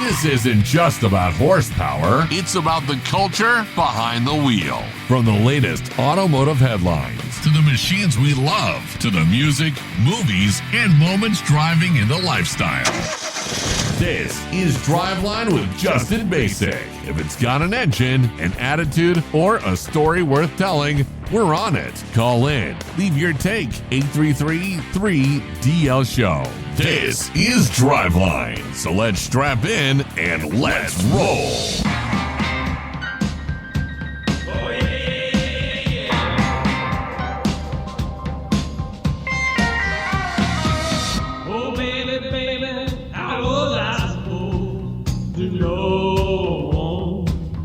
This isn't just about horsepower. It's about the culture behind the wheel. From the latest automotive headlines To the machines we love, to the music, movies, and moments driving in the lifestyle. This is Driveline with Justin Basic. If it's got an engine, an attitude, or a story worth telling, we're on it. Call in. Leave your take. 833-3DL-SHOW. This is Driveline. So let's strap in and let's roll.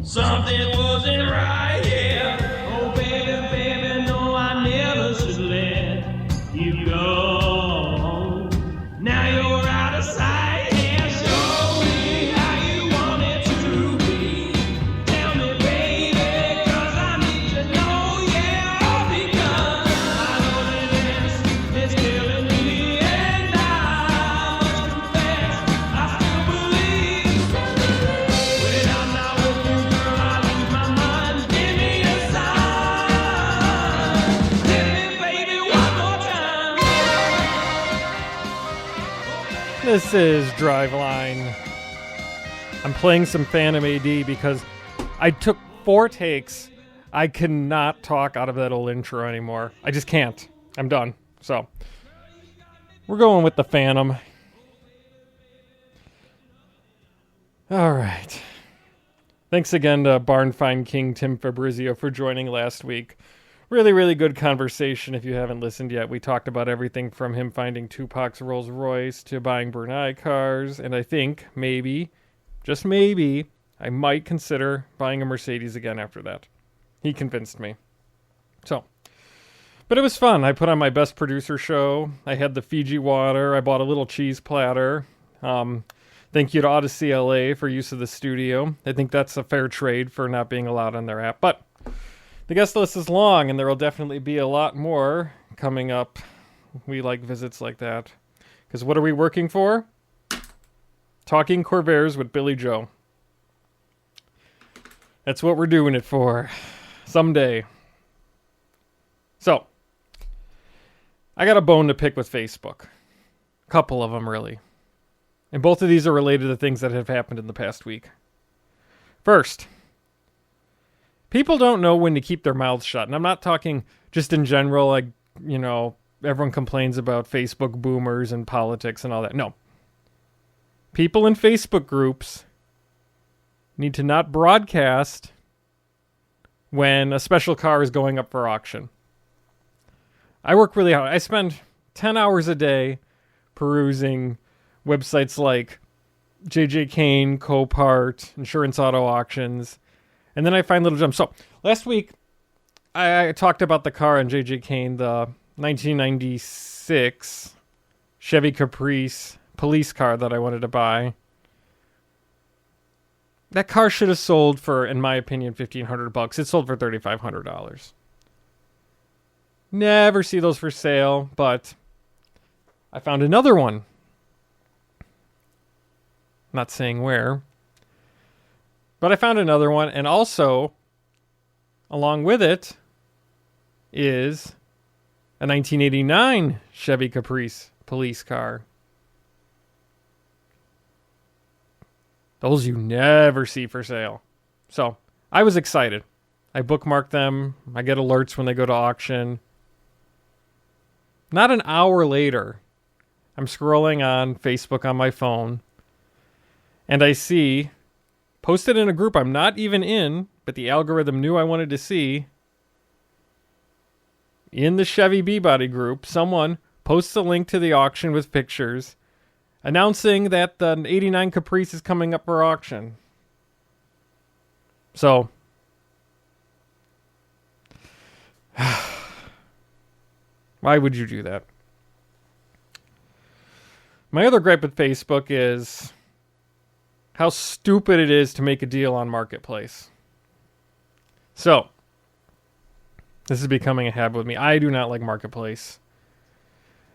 Something wasn't right, yeah. Oh, baby, baby, no, I never should let you go. Now you're out of sight, yeah. Show me how you want it to be. Tell me, baby, 'cause I need to know, yeah. Because my loneliness is killing me, and I must confess, I still believe when I'm not with you. This is Driveline. I'm playing some Phantom AD because I took 4 takes. I cannot talk out of that old intro anymore. I just can't. I'm done. So, we're going with the Phantom. Alright. Thanks again to Barn Find King Tim Fabrizio for joining last week. Really, really good conversation if you haven't listened yet. We talked about everything from him finding Tupac's Rolls Royce to buying Brunei cars, and I think maybe, just maybe, I might consider buying a Mercedes again after that. He convinced me. So, but it was fun. I put on my best producer show. I had the Fiji water. I bought a little cheese platter. Thank you to Odyssey LA for use of the studio. I think that's a fair trade for not being allowed on their app, but the guest list is long, and there will definitely be a lot more coming up. We like visits like that. Because what are we working for? Talking Corvairs with Billy Joe. That's what we're doing it for. Someday. So, I got a bone to pick with Facebook. A couple of them, really. And both of these are related to things that have happened in the past week. First, people don't know when to keep their mouths shut. And I'm not talking just in general, like, you know, everyone complains about Facebook boomers and politics and all that. No. People in Facebook groups need to not broadcast when a special car is going up for auction. I work really hard. I spend 10 hours a day perusing websites like JJ Kane, Copart, Insurance Auto Auctions, and then I find little gems. So, last week, I talked about the car on JJ Kane, the 1996 Chevy Caprice police car that I wanted to buy. That car should have sold for, in my opinion, $1,500. It sold for $3,500. Never see those for sale, but I found another one. Not saying where. But I found another one, and also, along with it, is a 1989 Chevy Caprice police car. Those you never see for sale. So, I was excited. I bookmarked them. I get alerts when they go to auction. Not an hour later, I'm scrolling on Facebook on my phone, and I see, posted in a group I'm not even in, but the algorithm knew I wanted to see, in the Chevy B-Body group, someone posts a link to the auction with pictures, announcing that the 89 Caprice is coming up for auction. So, why would you do that? My other gripe with Facebook is how stupid it is to make a deal on Marketplace. So, this is becoming a habit with me. I do not like Marketplace.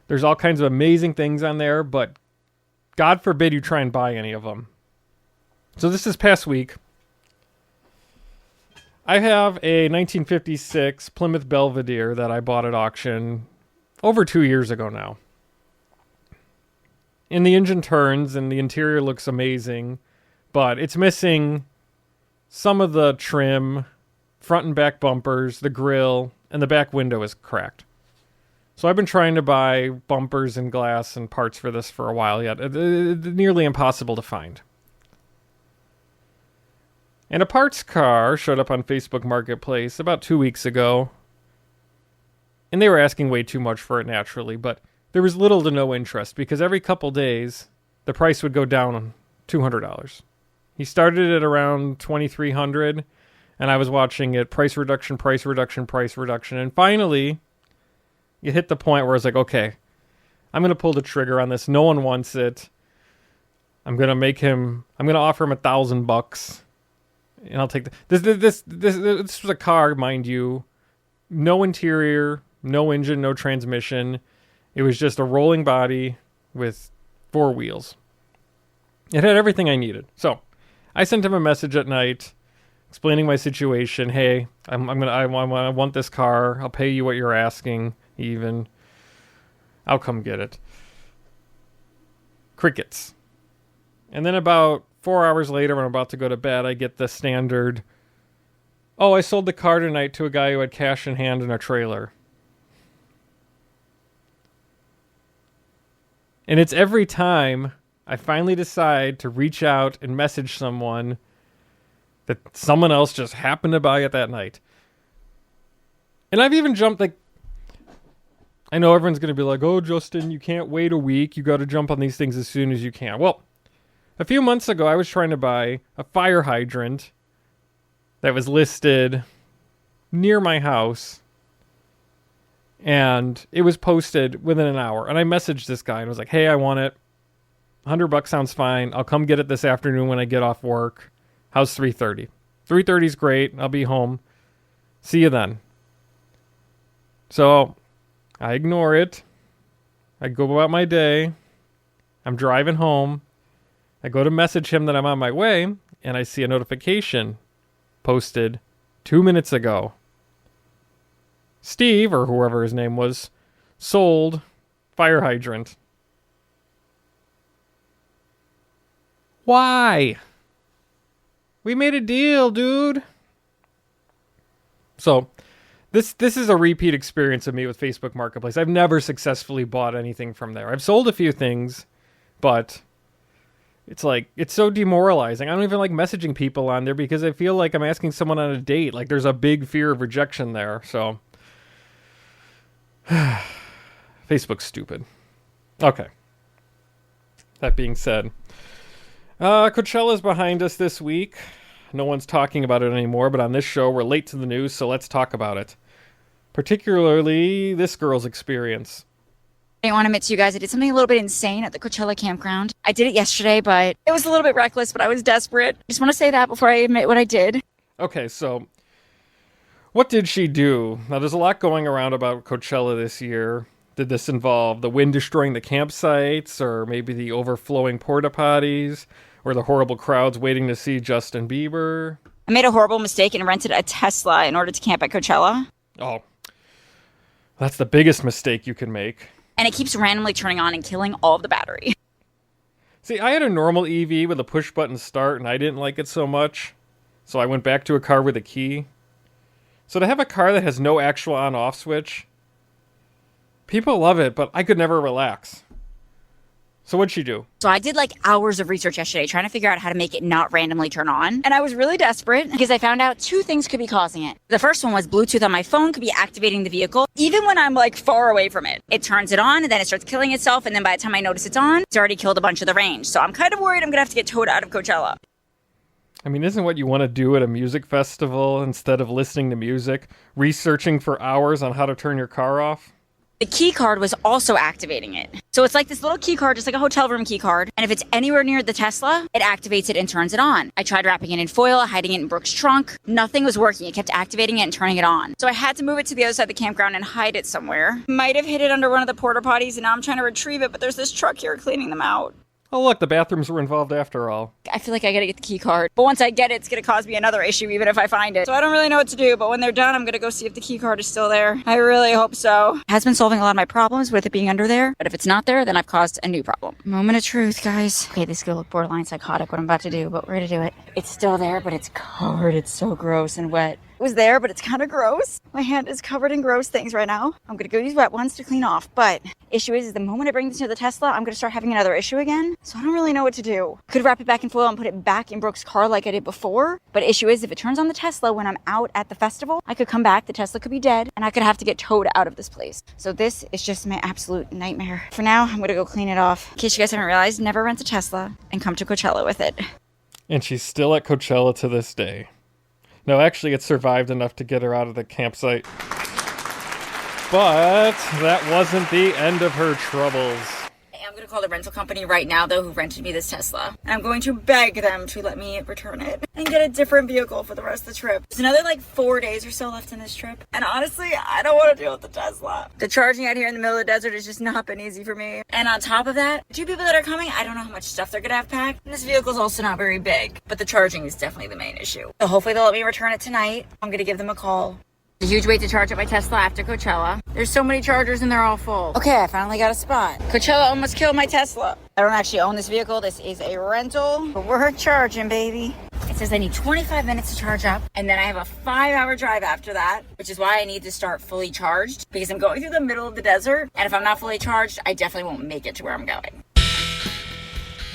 There's all kinds of amazing things on there, but God forbid you try and buy any of them. So this past week, I have a 1956 Plymouth Belvedere that I bought at auction over 2 years ago now. And the engine turns and the interior looks amazing, but it's missing some of the trim, front and back bumpers, the grille, and the back window is cracked. So I've been trying to buy bumpers and glass and parts for this for a while yet. It's nearly impossible to find. And a parts car showed up on Facebook Marketplace about 2 weeks ago. And they were asking way too much for it naturally, but there was little to no interest because every couple days the price would go down $200. He started at around $2,300 and I was watching it price reduction, and finally you hit the point where it's like, okay, I'm going to pull the trigger on this. No one wants it. I'm going to offer him $1,000. And I'll take this was a car, mind you. No interior, no engine, no transmission. It was just a rolling body with 4 wheels. It had everything I needed. So I sent him a message at night explaining my situation. Hey, I want this car. I'll pay you what you're asking even. I'll come get it. Crickets. And then about 4 hours later, when I'm about to go to bed, I get the standard, oh, I sold the car tonight to a guy who had cash in hand in a trailer. And it's every time I finally decide to reach out and message someone that someone else just happened to buy it that night. And I've even jumped, like, I know everyone's going to be like, oh, Justin, you can't wait a week. You got to jump on these things as soon as you can. Well, a few months ago, I was trying to buy a fire hydrant that was listed near my house, and it was posted within an hour. And I messaged this guy and was like, hey, I want it. $100 sounds fine. I'll come get it this afternoon when I get off work. How's 3:30? 3:30 is great. I'll be home. See you then. So I ignore it. I go about my day. I'm driving home. I go to message him that I'm on my way, and I see a notification posted 2 minutes ago. Steve, or whoever his name was, sold fire hydrant. Why? We made a deal, dude. So, this is a repeat experience of me with Facebook Marketplace. I've never successfully bought anything from there. I've sold a few things, but it's like, it's so demoralizing. I don't even like messaging people on there because I feel like I'm asking someone on a date. Like, there's a big fear of rejection there. So, Facebook's stupid. Okay. That being said, Coachella's behind us this week. No one's talking about it anymore, but on this show, we're late to the news, so let's talk about it. Particularly this girl's experience. I want to admit to you guys, I did something a little bit insane at the Coachella campground. I did it yesterday, but it was a little bit reckless, but I was desperate. Just want to say that before I admit what I did. Okay, so what did she do? Now, there's a lot going around about Coachella this year. Did this involve the wind destroying the campsites, or maybe the overflowing porta potties, or the horrible crowds waiting to see Justin Bieber? I made a horrible mistake and rented a Tesla in order to camp at Coachella. Oh, that's the biggest mistake you can make. And it keeps randomly turning on and killing all of the battery. See, I had a normal EV with a push-button start, and I didn't like it so much. So I went back to a car with a key. So to have a car that has no actual on-off switch, people love it, but I could never relax. So what'd she do? So I did like hours of research yesterday trying to figure out how to make it not randomly turn on. And I was really desperate because I found out 2 things could be causing it. The first one was Bluetooth on my phone could be activating the vehicle. Even when I'm like far away from it, it turns it on and then it starts killing itself. And then by the time I notice it's on, it's already killed a bunch of the range. So I'm kind of worried I'm going to have to get towed out of Coachella. I mean, isn't what you want to do at a music festival instead of listening to music, researching for hours on how to turn your car off? The key card was also activating it. So it's like this little key card, just like a hotel room key card. And if it's anywhere near the Tesla, it activates it and turns it on. I tried wrapping it in foil, hiding it in Brooke's trunk. Nothing was working. It kept activating it and turning it on. So I had to move it to the other side of the campground and hide it somewhere. Might have hid it under one of the porta potties, and now I'm trying to retrieve it, but there's this truck here cleaning them out. Oh, look, the bathrooms were involved after all. I feel like I gotta get the key card. But once I get it, it's gonna cause me another issue even if I find it. So I don't really know what to do, but when they're done, I'm gonna go see if the key card is still there. I really hope so. It has been solving a lot of my problems with it being under there, but if it's not there, then I've caused a new problem. Moment of truth, guys. Okay, this is gonna look borderline psychotic what I'm about to do, but we're gonna do it. It's still there, but it's covered. It's so gross and wet. It was there, but it's kind of gross. My hand is covered in gross things right now. I'm gonna go use wet ones to clean off, but issue is the moment I bring this to the Tesla, I'm gonna start having another issue again. So I don't really know what to do. Could wrap it back in foil and put it back in Brooke's car like I did before. But issue is if it turns on the Tesla when I'm out at the festival, I could come back, the Tesla could be dead, and I could have to get towed out of this place. So this is just my absolute nightmare. For now, I'm gonna go clean it off. In case you guys haven't realized, never rent a Tesla and come to Coachella with it. And she's still at Coachella to this day. No, actually, it survived enough to get her out of the campsite. But that wasn't the end of her troubles. I'm going to call the rental company right now, though, who rented me this Tesla. And I'm going to beg them to let me return it and get a different vehicle for the rest of the trip. There's another, 4 days or so left in this trip. And honestly, I don't want to deal with the Tesla. The charging out here in the middle of the desert has just not been easy for me. And on top of that, the 2 people that are coming, I don't know how much stuff they're going to have packed. And this vehicle's also not very big. But the charging is definitely the main issue. So hopefully they'll let me return it tonight. I'm going to give them a call. A huge wait to charge up my Tesla after Coachella. There's so many chargers and they're all full. Okay, I finally got a spot. Coachella almost killed my Tesla. I don't actually own this vehicle. This is a rental, but we're charging, baby. It says I need 25 minutes to charge up, and then I have a 5-hour drive after that, which is why I need to start fully charged, because I'm going through the middle of the desert, and if I'm not fully charged, I definitely won't make it to where I'm going.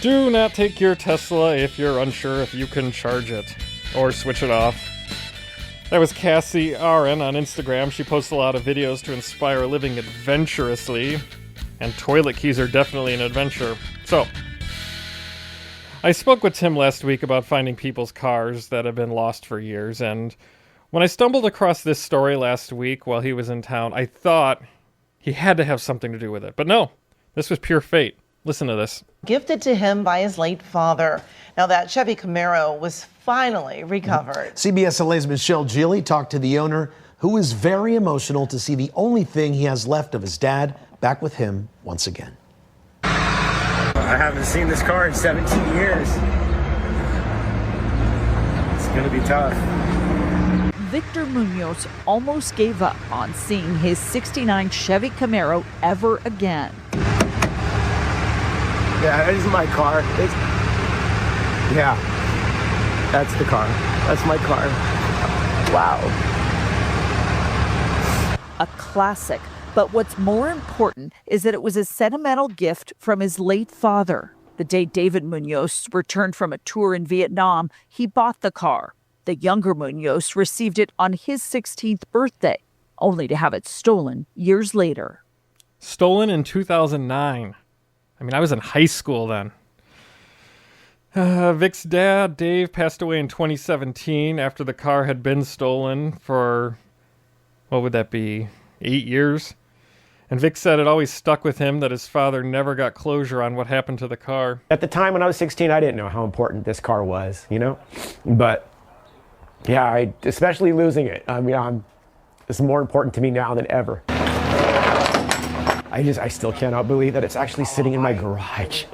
Do not take your Tesla if you're unsure if you can charge it, or switch it off. That was Cassie Aaron on Instagram. She posts a lot of videos to inspire living adventurously, and toilet keys are definitely an adventure. So, I spoke with Tim last week about finding people's cars that have been lost for years, and when I stumbled across this story last week while he was in town, I thought he had to have something to do with it. But no, this was pure fate. Listen to this. Gifted to him by his late father. Now that Chevy Camaro was finally recovered. CBS LA's Michelle Gilly talked to the owner, who is very emotional to see the only thing he has left of his dad back with him once again. I haven't seen this car in 17 years. It's gonna be tough. Victor Munoz almost gave up on seeing his '69 Chevy Camaro ever again. Yeah, that is my car. Yeah, that's the car. That's my car. Wow. A classic. But what's more important is that it was a sentimental gift from his late father. The day David Munoz returned from a tour in Vietnam, he bought the car. The younger Munoz received it on his 16th birthday, only to have it stolen years later. Stolen in 2009. I mean, I was in high school then. Vic's dad, Dave, passed away in 2017 after the car had been stolen for, what would that be, 8 years? And Vic said it always stuck with him that his father never got closure on what happened to the car. At the time when I was 16, I didn't know how important this car was, But yeah, especially losing it. I mean, it's more important to me now than ever. I still cannot believe that it's actually sitting in my garage.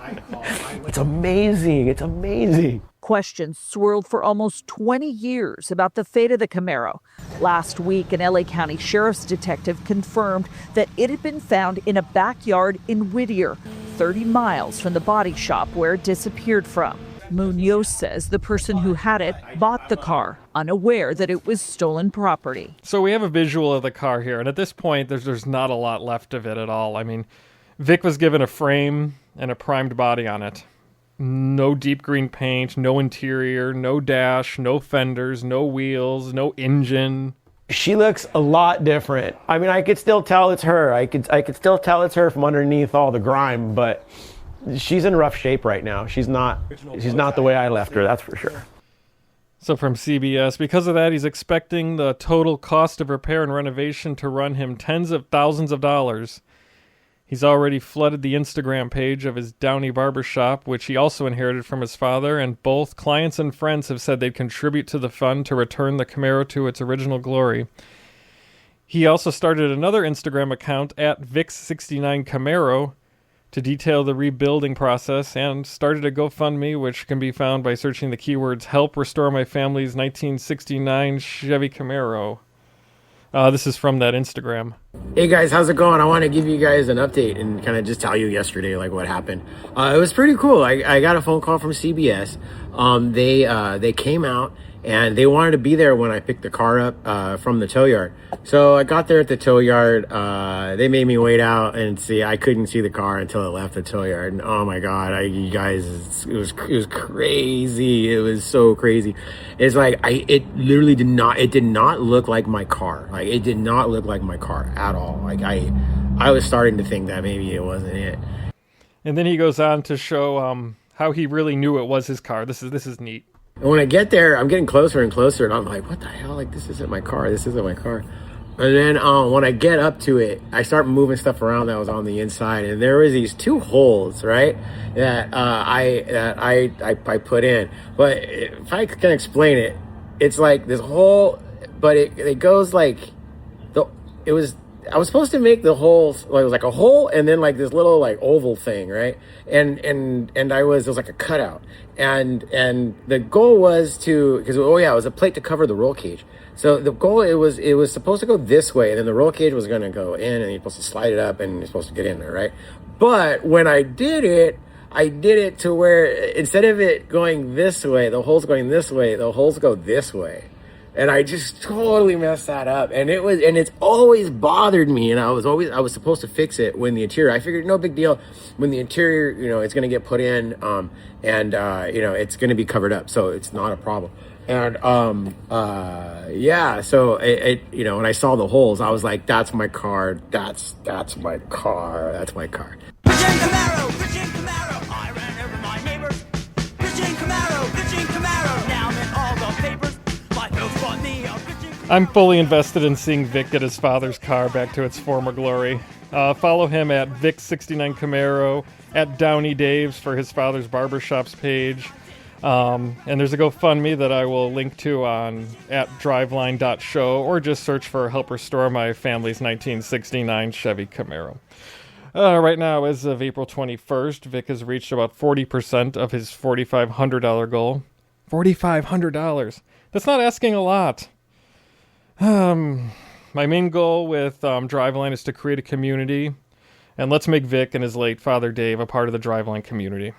It's amazing. It's amazing. Questions swirled for almost 20 years about the fate of the Camaro. Last week, an LA County Sheriff's detective confirmed that it had been found in a backyard in Whittier, 30 miles from the body shop where it disappeared from. Munoz says the person who had it bought the car, unaware that it was stolen property. So we have a visual of the car here, and at this point, there's not a lot left of it at all. I mean, Vic was given a frame and a primed body on it. No deep green paint, no interior, no dash, no fenders, no wheels, no engine. She looks a lot different. I mean, I could still tell it's her. I could still tell it's her from underneath all the grime, but she's in rough shape right now. She's not the way I left her, that's for sure. So from CBS, because of that, he's expecting the total cost of repair and renovation to run him tens of thousands of dollars. He's already flooded the Instagram page of his Downey barbershop, which he also inherited from his father, and both clients and friends have said they'd contribute to the fund to return the Camaro to its original glory. He also started another Instagram account at Vic69 Camaro to detail the rebuilding process and started a GoFundMe, which can be found by searching the keywords "Help Restore My Family's 1969 Chevy Camaro." This is from that Instagram. Hey guys, how's it going? I want to give you guys an update and kind of just tell you yesterday like what happened. It was pretty cool. I got a phone call from CBS. They came out and they wanted to be there when I picked the car up from the tow yard. So I got there at the tow yard. They made me wait out and see. I couldn't see the car until it left the tow yard. And oh my god, you guys, it was crazy. It was so crazy. It's like it literally did not look like my car. Like it did not look like my car at all. Like I was starting to think that maybe it wasn't it. And then he goes on to show how he really knew it was his car. This is neat. And when I get there, I'm getting closer and closer, and I'm like, what the hell? Like, this isn't my car. This isn't my car. And then when I get up to it, I start moving stuff around that was on the inside, and there was these 2 holes, right, that I put in. But if I can explain it, it's like this hole, but it goes like I was supposed to make the holes like it was like a hole and then like this little like oval thing, right? And it was like a cutout, and the goal was because it was a plate to cover the roll cage. So the goal it was supposed to go this way, and then the roll cage was going to go in, and you're supposed to slide it up, and you're supposed to get in there, right? But when I did it to where instead of it going this way, the holes going this way, the holes go this way. And I just totally messed that up. And it's always bothered me. And I was supposed to fix it when the interior, I figured no big deal when the interior, it's going to get put in, it's going to be covered up. So it's not a problem. And, so it when I saw the holes, I was like, that's my car. That's my car. That's my car. Christian Camaro, I ran over my neighbors. Christian Camaro, now I'm in all the papers. My folks bought me a Christian Camaro. I'm fully invested in seeing Vic get his father's car back to its former glory. Follow him at Vic69 Camaro, at Downey Dave's for his father's barbershops page. And there's a GoFundMe that I will link to at driveline.show, or just search for Help Restore My Family's 1969 Chevy Camaro. Right now, as of April 21st, Vic has reached about 40% of his $4,500 goal. $4,500. That's not asking a lot. My main goal with Driveline is to create a community, and let's make Vic and his late father Dave a part of the Driveline community.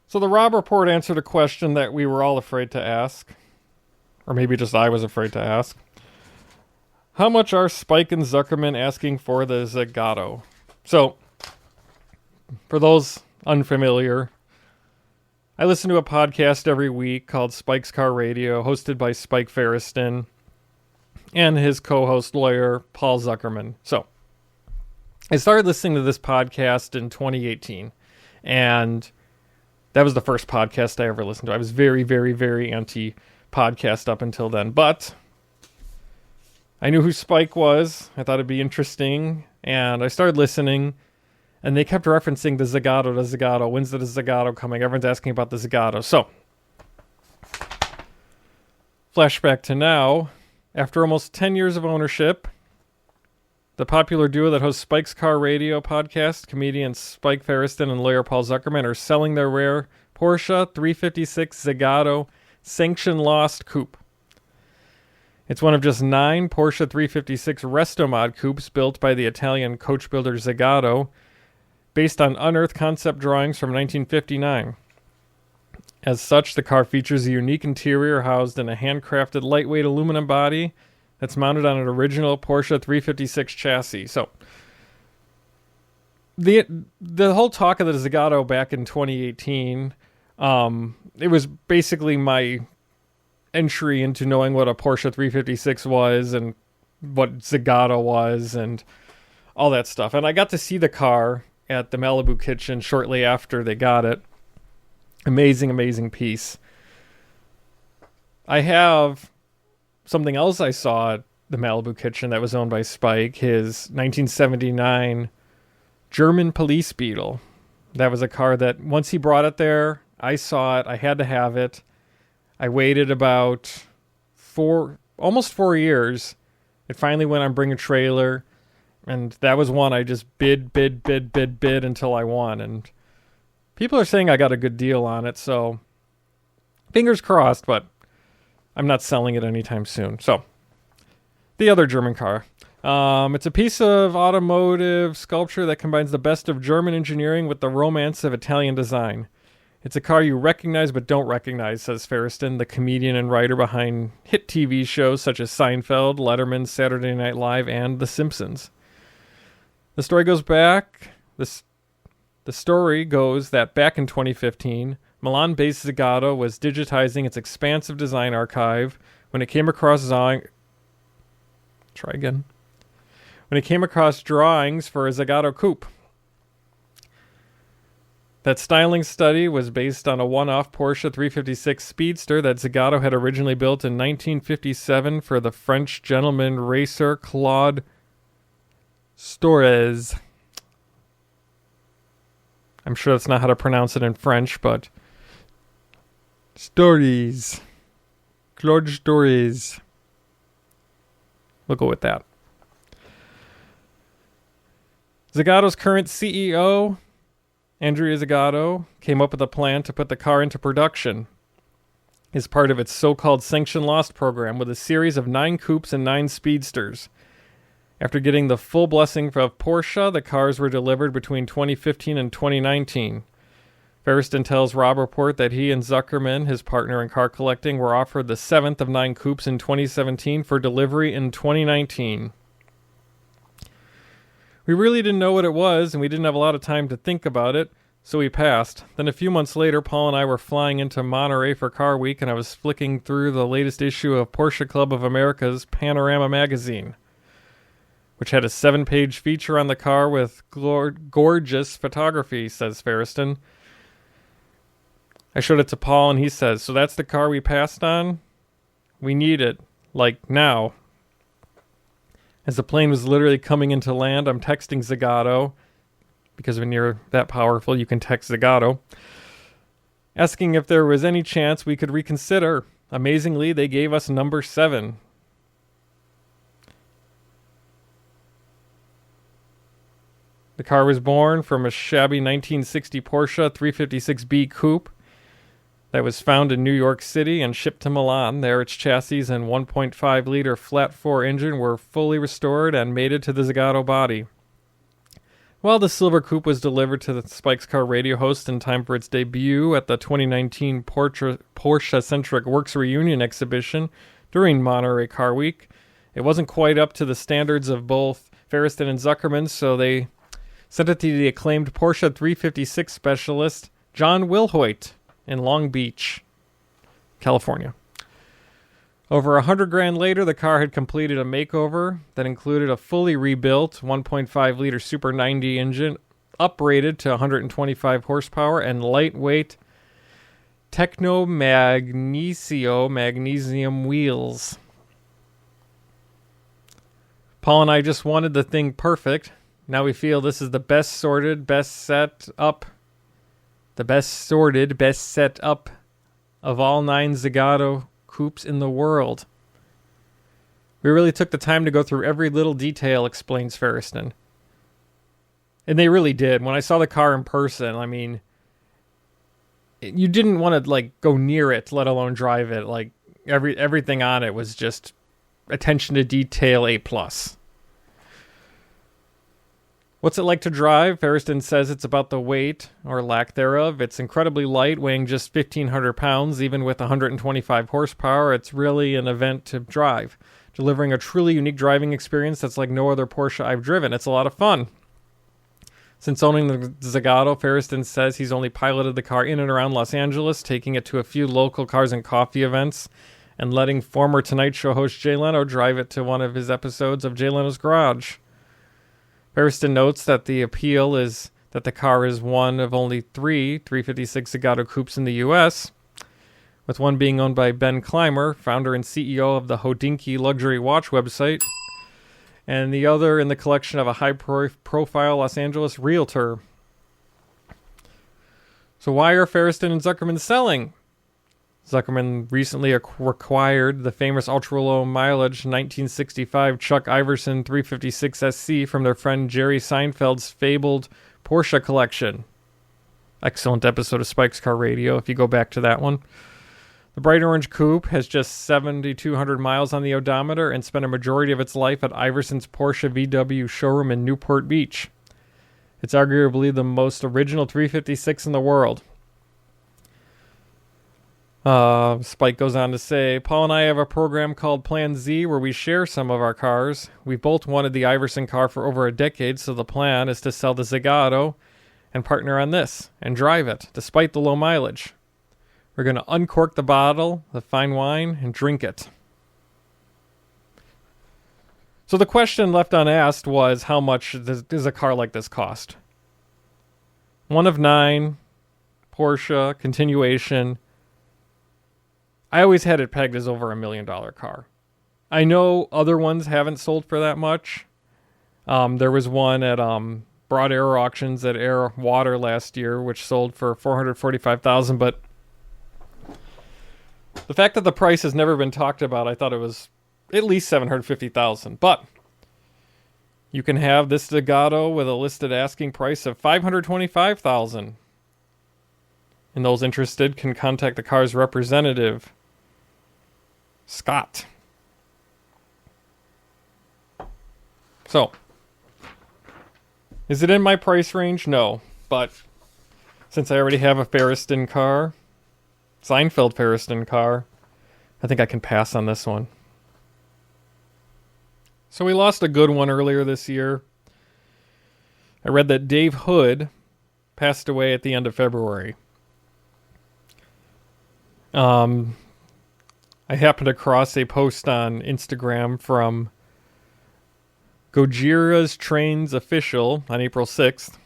So the Rob Report answered a question that we were all afraid to ask. Or maybe just I was afraid to ask. How much are Spike and Zuckerman asking for the Zagato? So, for those unfamiliar, I listen to a podcast every week called Spike's Car Radio, hosted by Spike Ferriston and his co-host lawyer, Paul Zuckerman. So, I started listening to this podcast in 2018, and that was the first podcast I ever listened to. I was very, very, very anti-podcast up until then. But I knew who Spike was. I thought it'd be interesting. And I started listening. And they kept referencing the Zagato. When's the Zagato coming? Everyone's asking about the Zagato. So, flashback to now. After almost 10 years of ownership, the popular duo that hosts Spike's Car Radio podcast, comedians Spike Ferriston and lawyer Paul Zuckerman, are selling their rare Porsche 356 Zagato sanction-lost coupe. It's one of just 9 Porsche 356 Restomod coupes built by the Italian coach builder Zagato, based on unearthed concept drawings from 1959. As such, the car features a unique interior housed in a handcrafted lightweight aluminum body that's mounted on an original Porsche 356 chassis. So, the whole talk of the Zagato back in 2018, it was basically my entry into knowing what a Porsche 356 was and what Zagato was and all that stuff. And I got to see the car at the Malibu Kitchen shortly after they got it. Amazing, amazing piece. I have something else I saw at the Malibu Kitchen that was owned by Spike, his 1979 German police Beetle. That was a car that once he brought it there, I saw it, I had to have it. I waited about almost 4 years. It finally went on Bring a Trailer, And that was one I just bid until I won. And people are saying I got a good deal on it, so fingers crossed, but I'm not selling it anytime soon. So, the other German car. It's a piece of automotive sculpture that combines the best of German engineering with the romance of Italian design. It's a car you recognize but don't recognize, says Ferriston, the comedian and writer behind hit TV shows such as Seinfeld, Letterman, Saturday Night Live, and The Simpsons. The story goes that back in 2015, Milan-based Zagato was digitizing its expansive design archive when it came across drawings for a Zagato coupe. That styling study was based on a one-off Porsche 356 Speedster that Zagato had originally built in 1957 for the French gentleman racer Claude Storez. I'm sure that's not how to pronounce it in French, but Stories. Claude Stories. We'll go with that. Zagato's current CEO, Andrea Zagato, came up with a plan to put the car into production as part of its so-called Sanction Lost program with a series of 9 coupes and 9 speedsters. After getting the full blessing of Porsche, the cars were delivered between 2015 and 2019. Ferriston tells Rob Report that he and Zuckerman, his partner in car collecting, were offered the 7th of 9 coupes in 2017 for delivery in 2019. We really didn't know what it was, and we didn't have a lot of time to think about it, so we passed. Then a few months later, Paul and I were flying into Monterey for Car Week, and I was flicking through the latest issue of Porsche Club of America's Panorama magazine, which had a 7-page feature on the car with gorgeous photography, says Ferriston. I showed it to Paul, and he says, "So that's the car we passed on? We need it, like, now." As the plane was literally coming into land, I'm texting Zagato, because when you're that powerful, you can text Zagato, asking if there was any chance we could reconsider. Amazingly, they gave us number 7. The car was born from a shabby 1960 Porsche 356B coupe that was found in New York City and shipped to Milan. There, its chassis and 1.5-liter flat-4 engine were fully restored and mated to the Zagato body. While the silver coupe was delivered to the Spike's Car radio host in time for its debut at the 2019 Porsche-centric Works Reunion exhibition during Monterey Car Week, it wasn't quite up to the standards of both Ferriston and Zuckerman, so they sent it to the acclaimed Porsche 356 specialist John Wilhoit in Long Beach, California. Over $100,000 later, the car had completed a makeover that included a fully rebuilt 1.5-liter Super 90 engine, uprated to 125 horsepower, and lightweight Techno magnesium wheels. Paul and I just wanted the thing perfect. Now we feel this is the best sorted, best set up of all 9 Zagato coupes in the world. We really took the time to go through every little detail, explains Ferriston. And they really did. When I saw the car in person, I mean, you didn't want to, like, go near it, let alone drive it. Like, everything on it was just attention to detail A+. What's it like to drive? Ferriston says it's about the weight, or lack thereof. It's incredibly light, weighing just 1,500 pounds. Even with 125 horsepower, it's really an event to drive, delivering a truly unique driving experience that's like no other Porsche I've driven. It's a lot of fun. Since owning the Zagato, Ferriston says he's only piloted the car in and around Los Angeles, taking it to a few local cars and coffee events, and letting former Tonight Show host Jay Leno drive it to one of his episodes of Jay Leno's Garage. Ferriston notes that the appeal is that the car is one of only 3 356 Zagato coupes in the U.S., with one being owned by Ben Clymer, founder and CEO of the Hodinkee luxury watch website, and the other in the collection of a high-profile Los Angeles realtor. So why are Ferriston and Zuckerman selling? Zuckerman recently acquired the famous ultra-low mileage 1965 Chuck Iverson 356 SC from their friend Jerry Seinfeld's fabled Porsche collection. Excellent episode of Spike's Car Radio if you go back to that one. The bright orange coupe has just 7,200 miles on the odometer and spent a majority of its life at Iverson's Porsche VW showroom in Newport Beach. It's arguably the most original 356 in the world. Spike goes on to say, Paul and I have a program called Plan Z where we share some of our cars. We've both wanted the Iverson car for over a decade, so the plan is to sell the Zagato and partner on this and drive it, despite the low mileage. We're going to uncork the bottle, the fine wine, and drink it. So the question left unasked was, how much does a car like this cost? One of 9, Porsche, continuation. I always had it pegged as over $1 million car. I know other ones haven't sold for that much. There was one at Broad Air Auctions at Air Water last year, which sold for $445,000. But the fact that the price has never been talked about, I thought it was at least $750,000. But you can have this Zagato with a listed asking price of $525,000. And those interested can contact the car's representative, Scott. So, is it in my price range? No. But since I already have a Ferriston car, Seinfeld Ferriston car, I think I can pass on this one. So we lost a good one earlier this year. I read that Dave Hood passed away at the end of February. I happened across a post on Instagram from Gojira's Trains Official on April 6th.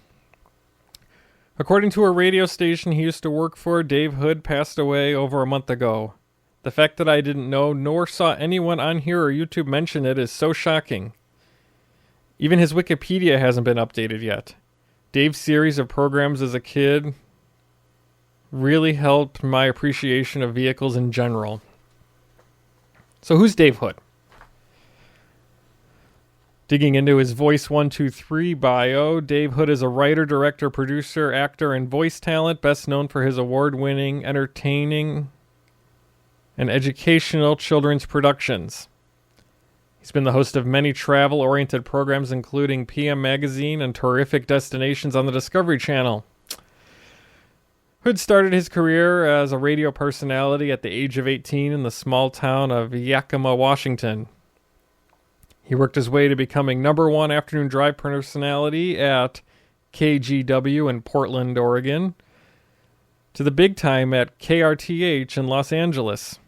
According to a radio station he used to work for, Dave Hood passed away over a month ago. The fact that I didn't know nor saw anyone on here or YouTube mention it is so shocking. Even his Wikipedia hasn't been updated yet. Dave's series of programs as a kid really helped my appreciation of vehicles in general. So who's Dave Hood? Digging into his Voice 123 bio, Dave Hood is a writer, director, producer, actor, and voice talent, best known for his award-winning, entertaining, and educational children's productions. He's been the host of many travel-oriented programs, including PM Magazine and Terrific Destinations on the Discovery Channel. Hood started his career as a radio personality at the age of 18 in the small town of Yakima, Washington. He worked his way to becoming #1 afternoon drive personality at KGW in Portland, Oregon, to the big time at KRTH in Los Angeles.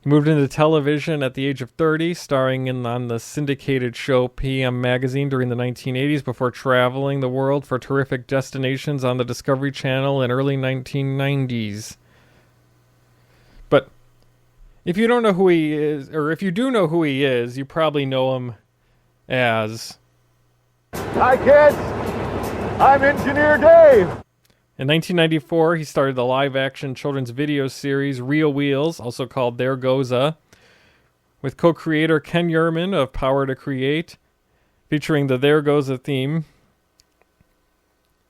He moved into television at the age of 30, starring on the syndicated show PM Magazine during the 1980s before traveling the world for Terrific Destinations on the Discovery Channel in early 1990s. But if you don't know who he is, or if you do know who he is, you probably know him as... Hi kids, I'm Engineer Dave. In 1994, he started the live-action children's video series Real Wheels, also called There Goes A, with co-creator Ken Yerman of Power to Create, featuring the There Goes A theme.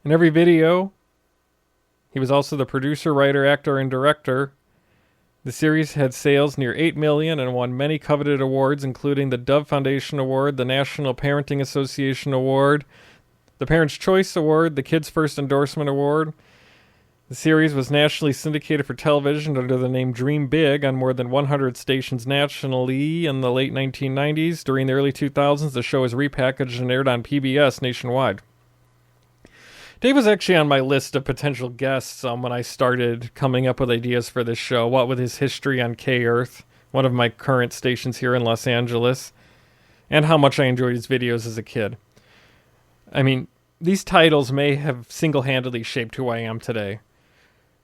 In every video, he was also the producer, writer, actor, and director. The series had sales near 8 million and won many coveted awards, including the Dove Foundation Award, the National Parenting Association Award, the Parents' Choice Award, the Kids' First Endorsement Award. The series was nationally syndicated for television under the name Dream Big on more than 100 stations nationally in the late 1990s. During the early 2000s, the show was repackaged and aired on PBS nationwide. Dave was actually on my list of potential guests when I started coming up with ideas for this show, what with his history on K-Earth, one of my current stations here in Los Angeles, and how much I enjoyed his videos as a kid. I mean, these titles may have single-handedly shaped who I am today.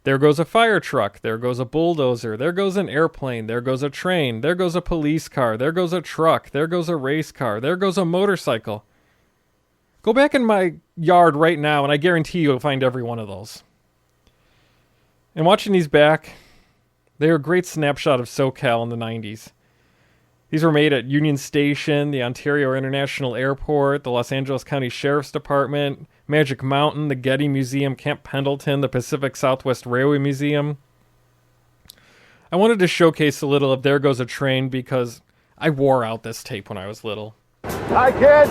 There goes a fire truck, there goes a bulldozer, there goes an airplane, there goes a train, there goes a police car, there goes a truck, there goes a race car, there goes a motorcycle. Go back in my yard right now and I guarantee you'll find every one of those. And watching these back, They are a great snapshot of SoCal in the 90s. These were made at Union Station, the Ontario International Airport, the Los Angeles County Sheriff's Department, Magic Mountain, the Getty Museum, Camp Pendleton, the Pacific Southwest Railway Museum. I wanted to showcase a little of There Goes a Train because I wore out this tape when I was little. Hi, kids.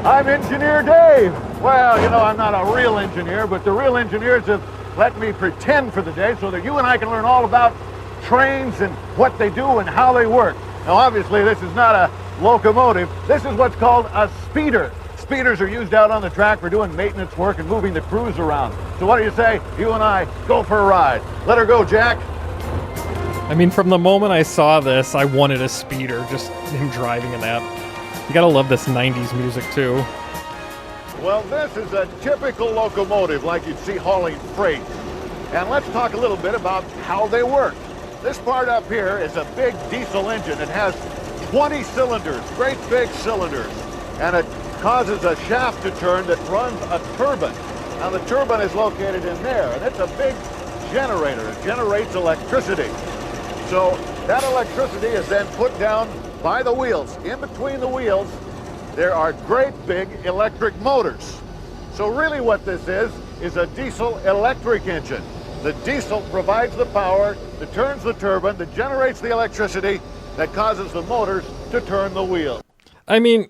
I'm Engineer Dave. Well, you know, I'm not a real engineer, but the real engineers have let me pretend for the day so that you and I can learn all about trains and what they do and how they work. Now, obviously, this is not a locomotive. This is what's called a speeder. Speeders are used out on the track for doing maintenance work and moving the crews around. So what do you say? You and I go for a ride. Let her go, Jack. I mean, from the moment I saw this, I wanted a speeder, just him driving in that. You gotta love this 90s music, too. Well, this is a typical locomotive like you'd see hauling freight. And let's talk a little bit about how they work. This part up here is a big diesel engine. It has 20 cylinders, great big cylinders. And it causes a shaft to turn that runs a turbine. Now, the turbine is located in there, and it's a big generator. It generates electricity. So that electricity is then put down by the wheels. In between the wheels, there are great big electric motors. So really what this is a diesel electric engine. The diesel provides the power that turns the turbine, that generates the electricity, that causes the motors to turn the wheel. I mean,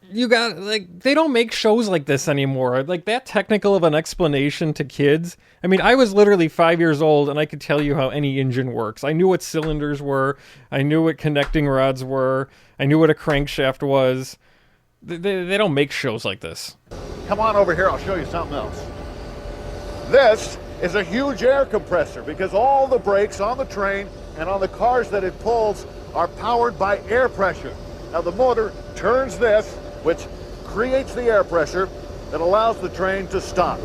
you got, like, they don't make shows like this anymore. Like, that technical of an explanation to kids. I mean, I was literally 5 years old, and I could tell you how any engine works. I knew what cylinders were. I knew what connecting rods were. I knew what a crankshaft was. They don't make shows like this. Come on over here, I'll show you something else. This is a huge air compressor because all the brakes on the train and on the cars that it pulls are powered by air pressure. Now the motor turns this, which creates the air pressure that allows the train to stop.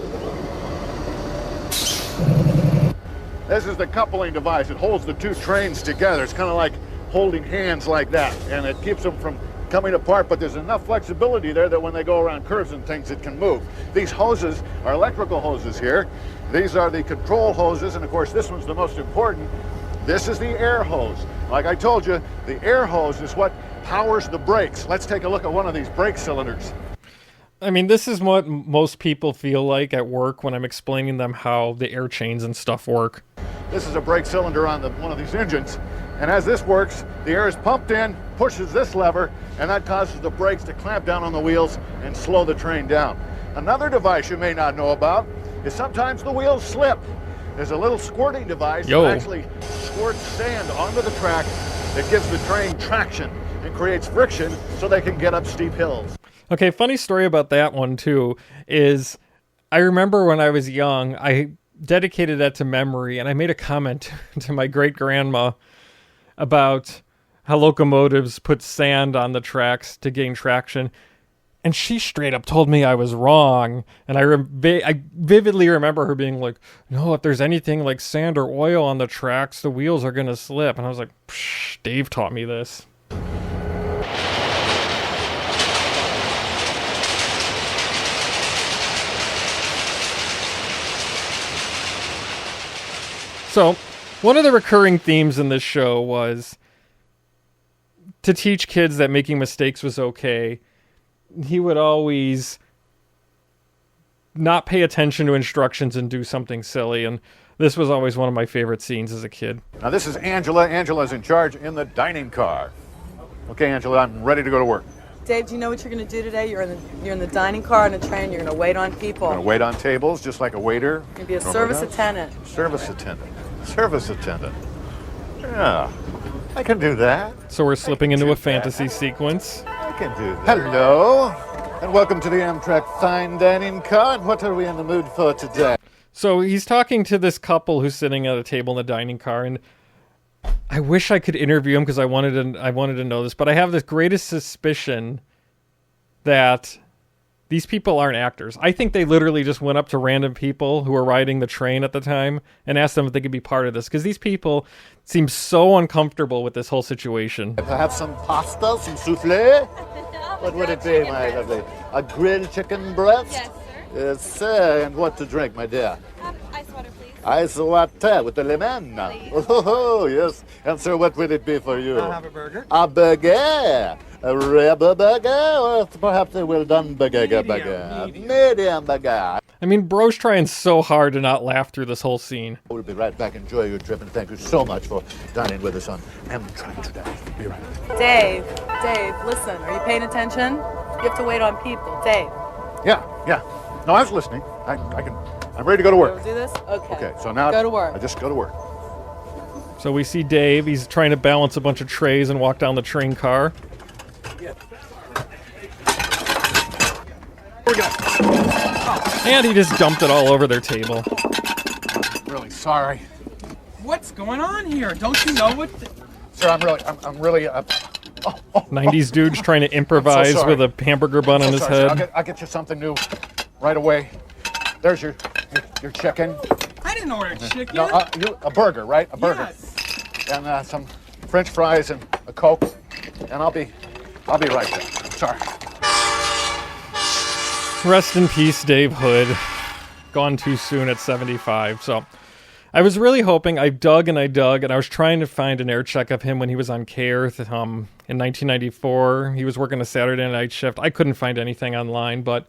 This is the coupling device. It holds the two trains together. It's kind of like holding hands like that, and it keeps them from coming apart, but there's enough flexibility there that when they go around curves and things, it can move. These hoses are electrical hoses here. These are the control hoses, and of course, this one's the most important. This is the air hose. Like I told you, the air hose is what powers the brakes. Let's take a look at one of these brake cylinders. I mean, this is what most people feel like at work when I'm explaining them how the air chains and stuff work. This is a brake cylinder on one of these engines, and as this works, the air is pumped in, pushes this lever, and that causes the brakes to clamp down on the wheels and slow the train down. Another device you may not know about is sometimes the wheels slip. There's a little squirting device that actually squirts sand onto the track that gives the train traction and creates friction so they can get up steep hills. Okay, funny story about that one, too, is I remember when I was young, I dedicated that to memory, and I made a comment to my great-grandma about how locomotives put sand on the tracks to gain traction, and she straight up told me I was wrong, and I vividly remember her being like, no, if there's anything like sand or oil on the tracks, the wheels are going to slip, and I was like, psh, Dave taught me this. So, one of the recurring themes in this show was to teach kids that making mistakes was okay. He would always not pay attention to instructions and do something silly, and this was always one of my favorite scenes as a kid. Now this is Angela. Angela's in charge in the dining car. Okay, Angela, I'm ready to go to work. Dave, do you know what you're going to do today? You're in the dining car on a train. You're going to wait on people. I'm going to wait on tables just like a waiter. You're going to be a service attendant. Service attendant. Service attendant. Yeah, I can do that. So we're slipping into a fantasy sequence. I can do that. Hello, and welcome to the Amtrak Fine Dining Car. And what are we in the mood for today? So he's talking to this couple who's sitting at a table in the dining car, and I wish I could interview him because I wanted to know this, but I have the greatest suspicion that these people aren't actors. I think they literally just went up to random people who were riding the train at the time and asked them if they could be part of this, because these people seem so uncomfortable with this whole situation. Perhaps some pasta, some souffle? What would it be, my lovely? A grilled chicken breast? Yes, sir. Yes, sir. And what to drink, my dear? Ice water, please. Ice latte with the lemon. Oh, yes. And sir, what will it be for you? I'll have a burger. A burger. A rubber burger, or perhaps a well-done burger. Medium burger. I mean, bro's trying so hard to not laugh through this whole scene. We'll be right back. Enjoy your trip, and thank you so much for dining with us on Amtrak today. Be right back. Dave, listen. Are you paying attention? You have to wait on people. Dave. Yeah. No, I was listening. I'm ready to go to work. You do this? Okay. Okay, so now go to work. I just go to work. So we see Dave. He's trying to balance a bunch of trays and walk down the train car. And he just dumped it all over their table. Really sorry. What's going on here? Don't you know what? Sir, I'm really 90s dude's trying to improvise with a hamburger bun on his head. Sir, I'll get you something new right away. There's your chicken. I didn't order chicken. No, a burger, right? A burger. Yes. And some French fries and a Coke. And I'll be right there. Sorry. Rest in peace, Dave Hood. Gone too soon at 75. So I was really hoping, I dug, and I was trying to find an air check of him when he was on K-Earth in 1994. He was working a Saturday night shift. I couldn't find anything online, but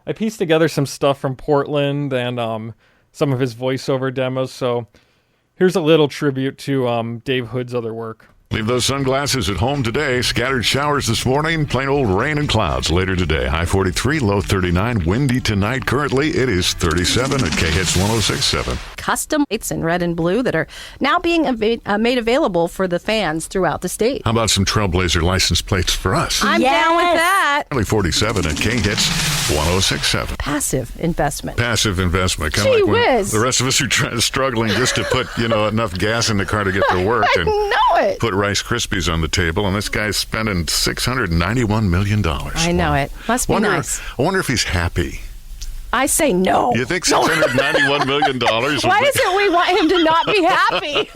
I pieced together some stuff from Portland and some of his voiceover demos. So here's a little tribute to Dave Hood's other work. Leave those sunglasses at home today. Scattered showers this morning, plain old rain and clouds later today. High 43, low 39, windy tonight. Currently, it is 37 at K-Hits 106.7. Custom lights in red and blue that are now being made available for the fans throughout the state. How about some Trailblazer license plates for us? I'm down with that. Early 47 at K-Hits 106.7. Passive investment. Passive investment. Kind Gee of like whiz. the rest of us are struggling just to put, enough gas in the car to get to work. I know it. Put Rice Krispies on the table, and this guy's spending $691 million. I know it. Must be nice. I wonder if he's happy. I say no. You think $691 million? Why is it we want him to not be happy?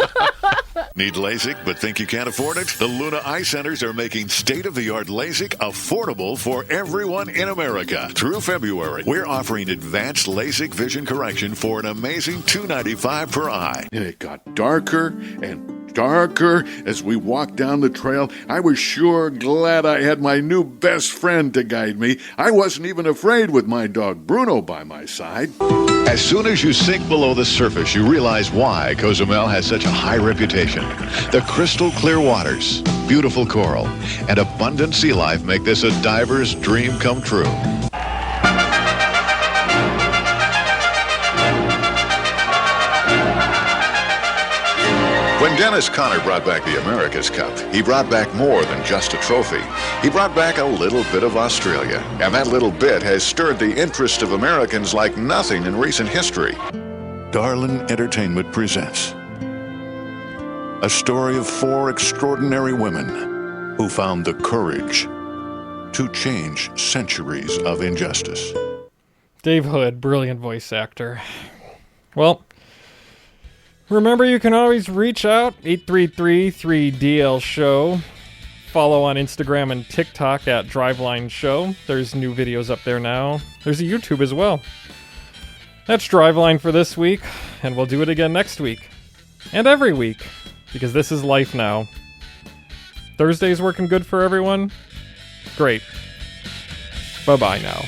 Need LASIK but think you can't afford it? The Luna Eye Centers are making state-of-the-art LASIK affordable for everyone in America. Through February, we're offering advanced LASIK vision correction for an amazing $295 per eye. And it got darker and darker as we walked down the trail. I was sure glad I had my new best friend to guide me. I wasn't even afraid with my dog Bruno by my side. As soon as you sink below the surface, you realize why Cozumel has such a high reputation. The crystal clear waters, beautiful coral, and abundant sea life make this a diver's dream come true. When Dennis Conner brought back the America's Cup, he brought back more than just a trophy. He brought back a little bit of Australia, and that little bit has stirred the interest of Americans like nothing in recent history. Darlin Entertainment presents a story of 4 extraordinary women who found the courage to change centuries of injustice. Dave Hood, brilliant voice actor. Well, remember, you can always reach out, 833-3DL-SHOW. Follow on Instagram and TikTok at Driveline Show. There's new videos up there now. There's a YouTube as well. That's Driveline for this week, and we'll do it again next week. And every week, because this is life now. Thursday's working good for everyone? Great. Bye-bye now.